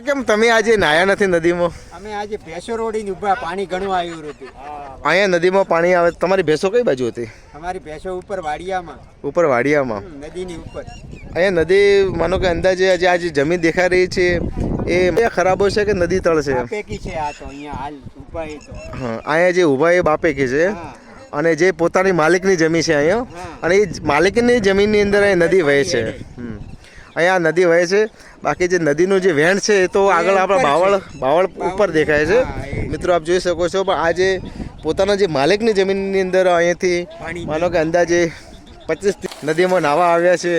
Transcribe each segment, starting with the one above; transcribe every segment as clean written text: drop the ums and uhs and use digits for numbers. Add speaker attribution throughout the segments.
Speaker 1: કેમ તમે આજે નાયા નથી નદીમાં?
Speaker 2: અમે આજે ભેંસો રોડીને ઉભા, પાણી ઘણું આવ્યું હતું.
Speaker 1: અહીંયા નદીમાં પાણી આવે. તમારી ભેંસો કઈ બાજુ હતી?
Speaker 2: અમારી ભેંસો ઉપર વાડિયામાં.
Speaker 1: ઉપર વાડિયામાં?
Speaker 2: નદીની ઉપર.
Speaker 1: અહીંયા નદી માનો કે અંદાજે આજે જમીન દેખાઈ રહી છે એ ખરાબો છે કે નદી તળ છે?
Speaker 2: બાપેકી છે આ તો, અહીંયા હાલ ઉભા એ તો.
Speaker 1: હા, અહીંયા જે ઉભા એ બાપેકી છે અને જે પોતાની માલિકની જમીન છે અહીંયા, અને એ માલિકની જમીનની અંદર અહીં નદી વહે છે. અહીંયા નદી વહે છે. બાકી જે નદીનું જે વહેણ છે એ તો આગળ આપણા બાવળ ઉપર દેખાય છે મિત્રો, આપ જોઈ શકો છો. પણ આ જે પોતાના જે માલિકની જમીનની અંદર અહીંયાથી માનો કે અંદાજે 25 નદીમાં નાહવા આવ્યા છે.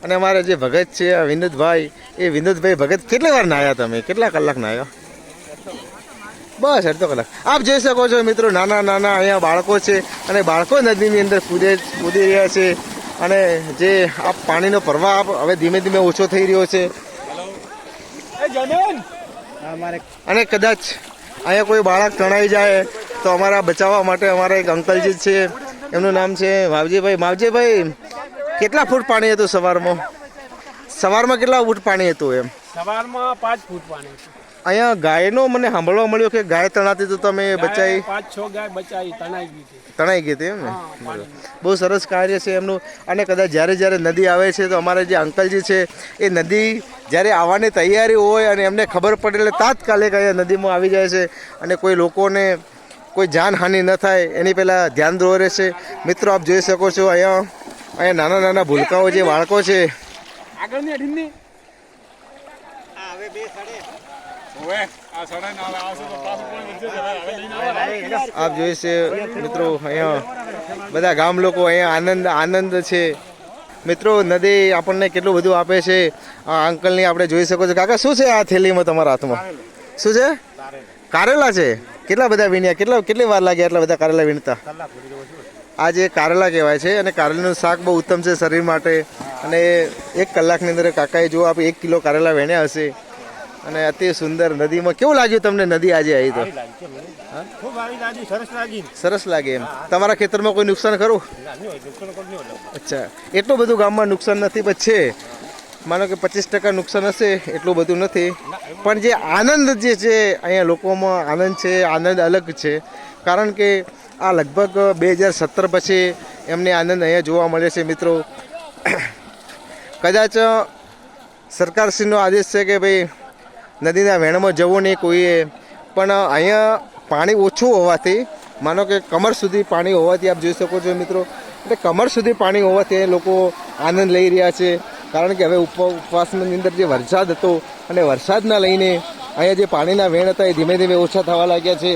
Speaker 1: અને અમારા જે ભગત છે વિનોદભાઈ, એ વિનોદભાઈ ભગત કેટલી વાર નાહ્યા તમે? કેટલા કલાક નાહ્યા? બસ અડધો કલાક. આપ જોઈ શકો છો મિત્રો, નાના નાના અહીંયા બાળકો છે અને બાળકો નદીની અંદર કૂદી રહ્યા છે. અને જે આ પાણીનો પ્રવાહ હવે ધીમે ધીમે ઓછો થઈ રહ્યો છે. અને કદાચ અહીંયા કોઈ બાળક તણાઈ જાય તો અમારા બચાવવા માટે અમારા એક અંકલજી છે, એમનું નામ છે માવજીભાઈ. માવજીભાઈ, કેટલા ફૂટ પાણી હતું સવારમાં? સવારમાં કેટલા ફૂટ પાણી હતું? એમ
Speaker 3: સવારમાં 5 ફૂટ પાણી હતું.
Speaker 1: અહીંયા ગાયનો મને સાંભળવા મળ્યો કે ગાય તણાતી તો તમે બચાવી?
Speaker 3: 5-6 ગાય બચાવી,
Speaker 1: તણાઈ ગઈ હતી એમ ને? બહુ સરસ કાર્ય છે એમનું. અને કદાચ જ્યારે નદી આવે છે તો અમારા જે અંકલજી છે એ નદી જ્યારે આવવાની તૈયારી હોય અને એમને ખબર પડે એટલે તાત્કાલિક અહીંયા નદીમાં આવી જાય છે અને કોઈ લોકોને કોઈ જાનહાનિ ન થાય એની પહેલાં ધ્યાન દોરે છે. મિત્રો આપ જોઈ શકો છો અહીંયા નાના નાના ભૂલકાઓ જે બાળકો છે. આપ જોઈ છે મિત્રો, અહીંયા બધા ગામ લોકો અહીંયા આનંદ છે મિત્રો. નદી આપણને કેટલું બધું આપે છે. આ અંકલની આપણે જોઈ શકો છો. કાકા, શું છે આ થેલીમાં તમારા હાથમાં? શું છે? કારેલા છે. કેટલા બધા વીણ્યા? કેટલી વાર લાગ્યા એટલા બધા કારેલા વીણતા? આ જે કારેલા કહેવાય છે અને કારેલાનું શાક બહુ ઉત્તમ છે શરીર માટે. અને 1 કલાકની અંદર કાકાએ જો આપણે 1 કિલો કારેલા વેણ્યા હશે. અને અતિ સુંદર નદીમાં કેવું લાગ્યું તમને નદી આજે આવી તો? સરસ લાગે એમ. તમારા ખેતરમાં કોઈ નુકસાન ખરું? અચ્છા, એટલું બધું ગામમાં નુકસાન નથી, પણ છે માનો કે 25% નુકસાન હશે, એટલું બધું નથી. પણ જે આનંદ જે છે અહીંયા લોકોમાં આનંદ છે, આનંદ અલગ છે. કારણ કે આ લગભગ 2017 પછી એમને આનંદ અહીંયા જોવા મળે છે મિત્રો. કદાચ સરકારશ્રીનો આદેશ છે કે ભાઈ નદીના વહેણમાં જવું નહીં કોઈએ, પણ અહીંયા પાણી ઓછું હોવાથી માનો કે કમર સુધી પાણી હોવાથી આપ જોઈ શકો છો મિત્રો, એટલે કમર સુધી પાણી હોવાથી લોકો આનંદ લઈ રહ્યા છે. કારણ કે હવે ઉપવાસની અંદર જે વરસાદ હતો અને વરસાદના લઈને અહીંયા જે પાણીના વહેણ હતા એ ધીમે ધીમે ઓછા થવા લાગ્યા છે.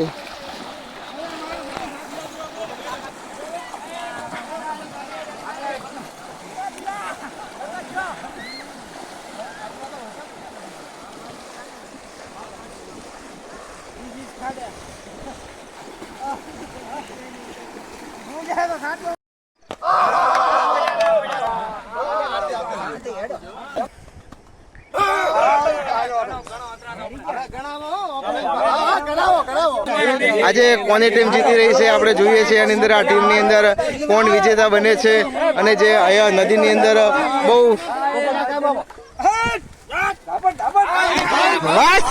Speaker 1: આજે કોની ટીમ જીતી રહી છે આપણે જોઈએ છીએ. એની અંદર આ ટીમની અંદર કોણ વિજેતા બને છે. અને જે અહીંયા નદીની અંદર બહુ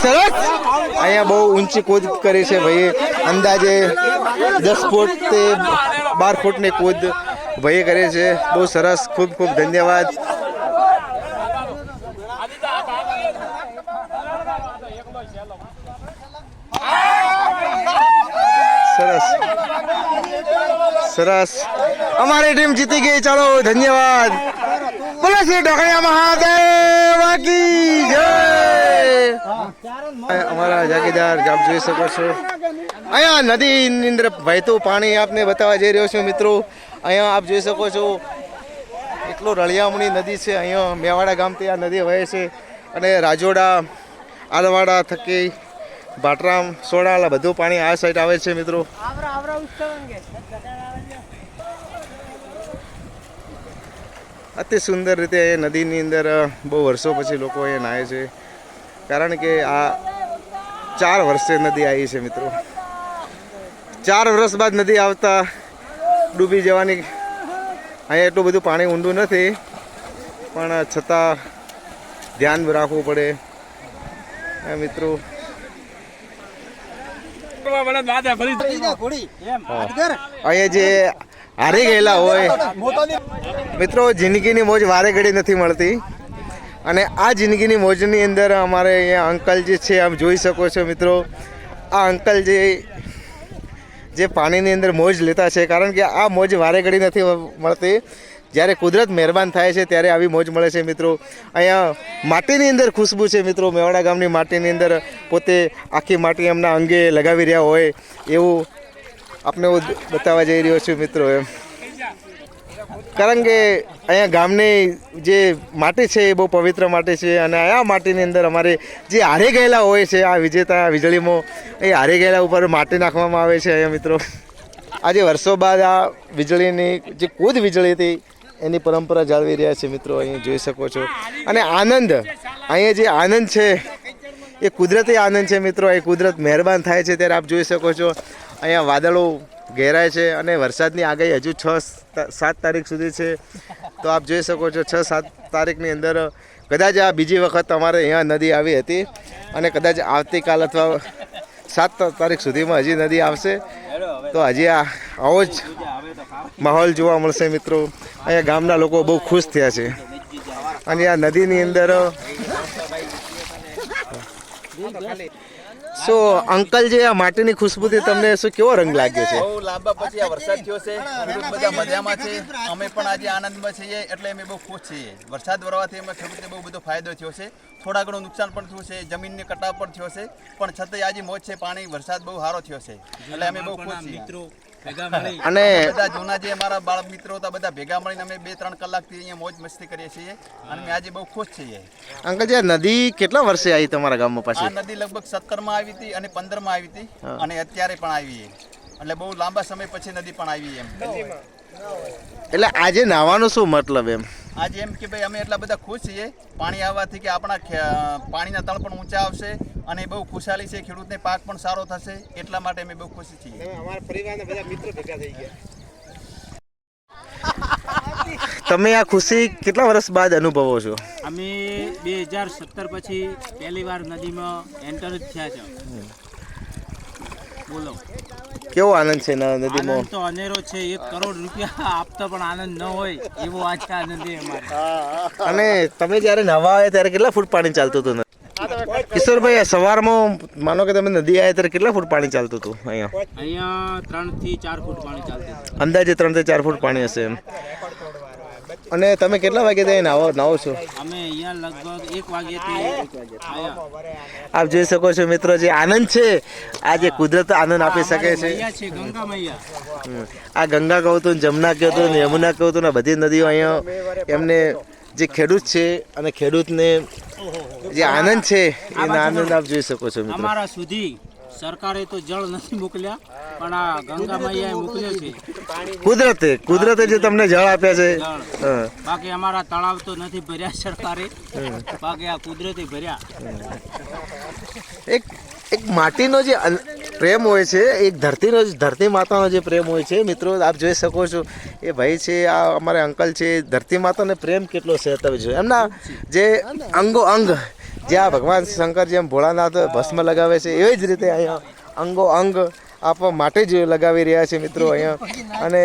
Speaker 1: સરસ અહીંયા બહુ ઊંચી કૂદ કરી છે ભાઈ. અંદાજે 10 ફૂટ તે 12 ફૂટની કૂદ ભાઈ કરે છે. બહુ સરસ, ખૂબ ખૂબ ધન્યવાદ. સરસ સરસ, અમારી ટીમ જીતી ગઈ. ચાલો, ધન્યવાદ. બોલો શ્રી ઢોકળિયા મહાદેવ કી જય. અમારા જાગીરદાર આપ જોઈ શકો છો. અહીંયા નદીની અંદર વહેતું પાણી આપને બતાવવા જઈ રહ્યો છું મિત્રો. અહીંયા આપ જોઈ શકો છો એટલો રળિયામણી નદી છે. અહીંયા મેવાડા ગામથી આ નદી વહે છે અને રાજોડા, આલવાડા થકી ભાટરામ, સોડાલા બધું પાણી આ સાઈડ આવે છે મિત્રો. અતિ સુંદર રીતે નદીની અંદર બહુ વર્ષો પછી લોકો અહીંયા નાહે છે. કારણ કે આ 4 વર્ષે નદી આવી છે મિત્રો. 4 વર્ષ બાદ નદી આવતા ડૂબી જવાની. અહીંયા એટલું બધું પાણી ઊંડું નથી, પણ છતાં ધ્યાન રાખવું પડે. આ મિત્રો અહીંયા જે હારી ગયેલા હોય મિત્રો, જિંદગીની મોજ વારે ઘડી નથી મળતી, અને આ જિંદગીની મોજની અંદર અમારે અહીંયા અંકલ જે છે આમ જોઈ શકો છો મિત્રો, આ અંકલ જે પાણીની અંદર મોજ લેતા છે, કારણ કે આ મોજ વારે ઘડી નથી મળતી. જ્યારે કુદરત મહેરબાન થાય છે ત્યારે આવી મોજ મળે છે મિત્રો. અહીંયા માટીની અંદર ખુશ્બુ છે મિત્રો, મેવાડા ગામની માટીની અંદર પોતે આખી માટી એમના અંગે લગાવી રહ્યા હોય એવું આપણે હું બતાવવા જઈ રહ્યો છું મિત્રો એમ. કારણ કે અહીંયા ગામની જે માટી છે એ બહુ પવિત્ર માટી છે, અને આ માટીની અંદર અમારે જે હારી ગયેલા હોય છે આ વિજેતા વીજળીમાં, એ હારી ગયેલા ઉપર માટી નાખવામાં આવે છે અહીંયા મિત્રો. આજે વર્ષો બાદ આ વીજળીની જે કૂદ વીજળી હતી એની પરંપરા જાળવી રહ્યા છે મિત્રો, અહીંયા જોઈ શકો છો. અને આનંદ, અહીંયા જે આનંદ છે એ કુદરતી આનંદ છે મિત્રો. એ કુદરત મહેરબાન થાય છે ત્યારે આપ જોઈ શકો છો અહીંયા વાદળો ઘેરાય છે, અને વરસાદની આગાહી હજુ 6-7 તારીખ સુધી છે. તો આપ જોઈ શકો છો 6-7 તારીખની અંદર કદાચ આ બીજી વખત અમારે અહીંયા નદી આવી હતી, અને કદાચ આવતીકાલ અથવા 7 તારીખ સુધીમાં હજી નદી આવશે. તો હજી આવો જ માહોલ જોવા મળશે મિત્રો. અહીંયા ગામના લોકો બહુ ખુશ થયા છે, અને આ નદીની અંદર શું અંકલ જે આ માટીની ખુશ્બુથી તમને શું કેવો રંગ લાગ્યો છે?
Speaker 4: બહુ લાંબા પછી આ વરસાદ થયો છે, ખેડૂત બધા મજામાં છે, અમે પણ આજે આનંદમાં છીએ, એટલે અમે બહુ ખુશ છીએ. વરસાદ વરવાથી અમે ખેડૂતને બહુ બધો ફાયદો થયો છે, થોડા ઘણું નુકસાન પણ થયું છે, જમીનને કટાવ પણ થયો છે, પણ છતાંય આજે મોજ છે, પાણી વરસાદ બહુ સારો થયો છે, એટલે અમે બહુ ખુશ છીએ.
Speaker 1: અને
Speaker 4: બધા જૂના જે અમારા બાળક મિત્રો હતા બધા ભેગા મળીને અમે 2-3 કલાકથી અહીંયા મોજ મસ્તી કરીએ છીએ, અને અમે આજે બહુ ખુશ છીએ.
Speaker 1: અંકલ જે નદી કેટલા વર્ષે આવી તમારા ગામમાં
Speaker 4: આ
Speaker 1: પાછી?
Speaker 4: નદી લગભગ 17 માં આવી હતી અને 15 માં આવી હતી, અને અત્યારે પણ આવી, એટલે બહુ લાંબા સમય પછી નદી પણ આવી એમ.
Speaker 1: એટલે આજે નાવાનો શું મતલબ એમ?
Speaker 4: આજે એમ કે ભાઈ અમે એટલા બધા ખુશ છીએ પાણી આવવાથી કે આપણા પાણીના તળ પણ ઊંચા આવશે, અને બહુ ખુશાલી છે, ખેડૂતને પાક પણ સારો થશે, એટલા માટે અમે બહુ ખુશ છીએ.
Speaker 2: અમારા પરિવારના બધા મિત્રો ભેગા થઈ ગયા.
Speaker 1: તમે આ ખુશી કેટલા વર્ષ બાદ અનુભવો છો?
Speaker 5: અમે 2017 પછી પહેલી વાર નદીમાં એન્ટર જ થયા છે. બોલો
Speaker 1: કેવો આનંદ છે નદીમાં?
Speaker 5: આનંદ તો અનેરો છે. 1 કરોડ રૂપિયા આપતા પણ આનંદ ન હોય એવો આજે આનંદ છે અમારે.
Speaker 1: અને તમે જ્યારે નવા આવ્યા ત્યારે કેટલા ફૂટ પાણી ચાલતું હતું? કિશોરભાઈ, સવારમાં માનો કે તમે નદી આવ્યા ત્યારે કેટલા ફૂટ પાણી ચાલતું હતું અહીંયા?
Speaker 5: અહીંયા 3 થી 4 ફૂટ પાણી ચાલતું હતું.
Speaker 1: અંદાજે 3 થી 4 ફૂટ પાણી હશે એમ. અને તમે કેટલા વાગે ત્યાં નાવો છો?
Speaker 5: અમે અહીંયા લગભગ 1 વાગ્યાથી આવ્યા.
Speaker 1: આપ જોઈ શકો છો મિત્રો, જે આનંદ છે આ જે કુદરત આનંદ આપી શકે છે.
Speaker 5: મૈયા છે ગંગા મૈયા.
Speaker 1: આ ગંગા કહું તો, જમના કહું તો, યમુના કહું તો, ને બધી નદીઓ અહીંયા એમને જે ખેડૂત છે અને ખેડૂતને જે આનંદ છે એ આનંદ આપ જોઈ શકો છો મિત્રો.
Speaker 5: અમારા સુધી સરકારે તો જળ નથી મોકલ્યા, પણ આ ગંગા મૈયાએ મોકલ્યો છે.
Speaker 1: કુદરતે જે તમને જળ આપ્યા છે. હા.
Speaker 5: બાકી અમારા તળાવ તો નથી ભર્યા સરકારે, બાકી આ કુદરતે ભર્યા.
Speaker 1: એક માટીનો જે પ્રેમ હોય છે, એક ધરતી માતાનો જે પ્રેમ હોય છે મિત્રો, આપ જોઈ શકો છો. એ ભાઈ છે, આ અમારે અંકલ છે, ધરતી માતાને પ્રેમ કેટલો છે તમે જો. એમના જે અંગો અંગ, જે આ ભગવાન શંકર જેમ ભોળાનાથ ભસ્મ લગાવે છે, એવી જ રીતે અહીંયા અંગો અંગ આપવા માટે જ લગાવી રહ્યા છે મિત્રો અહીંયા. અને